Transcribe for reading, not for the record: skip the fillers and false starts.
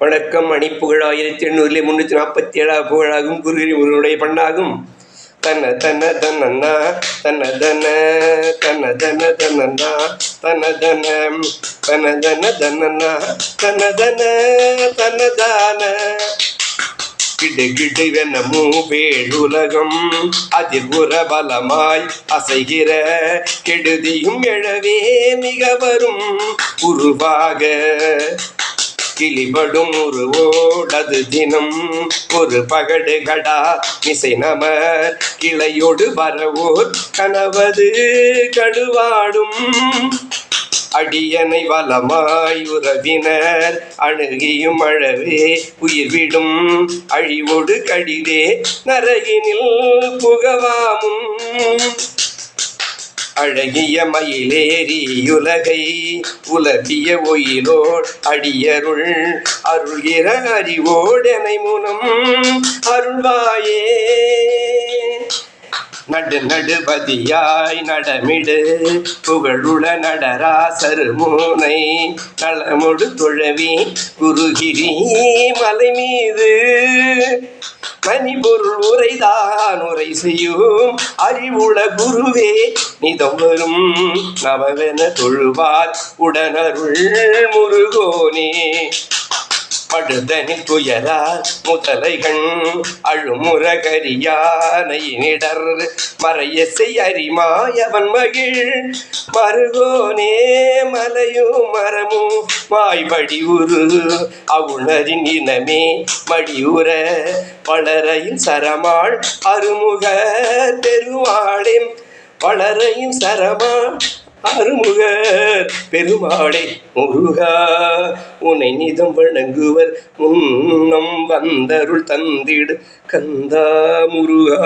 வணக்கம். மணிப்புகழ் 1847 புகழாகும். குருகிரி முருகனுடைய பண்ணாகும். தன்ன தன்ன தன்னா தன்ன தன தன்ன தன தன்னா தன்ன தன தன்ன தன தன்னா தன்ன தன தன்னதான கிடு கிடு வெனமும் வேழுலகம் அதிர்வுற பலமாய் அசைகிற கெடுதியும் எழவே மிக வரும் உருவாக கிளிபடும் உருவோடது தினம் ஒரு பகடுகடா மிசை நமர் கிளையோடு வரவோர் கனவது கடுவாடும் அடியனை வலமாய் உறவினர் அணுகியும் அழவே உயிர்விடும் அழிவோடு கடிதே நரகினில் புகவாமும் அழகிய மயிலேறியுலகை உலகிய ஒயிலோடு அடியருள் அருள்கிற அறிவோடனை முனம் அருள்வாயே நடு நடுபதியாய் நடமிடு புகழுள நடராசரு மூனை நலமொடு தொழவி குருகிரி மலை மீது மணிபொருள் உரைதான் உரை செய்யும் அறிவுள குருவே நிதம் வரும் நவவென தொழுவார் உடனருள் முருகோனே படுதனி துயரார் முதலைகள் அழுமுற கரியானையினிடர் மறையசை அறிமாயவன் மகிழ் மருகோனே மலையும் மரமும் வாய்படி உரு அவுணரின் இனமே மடியுற வளரையும் சரமாள் அருமுக பெருமாளே வளரையும் சரமாள் அருமுகர் பெருமாளே முருகா உன்னை நிதம் வணங்குவர் முன்னம் வந்தருள் தந்திடு கந்தா முருகா.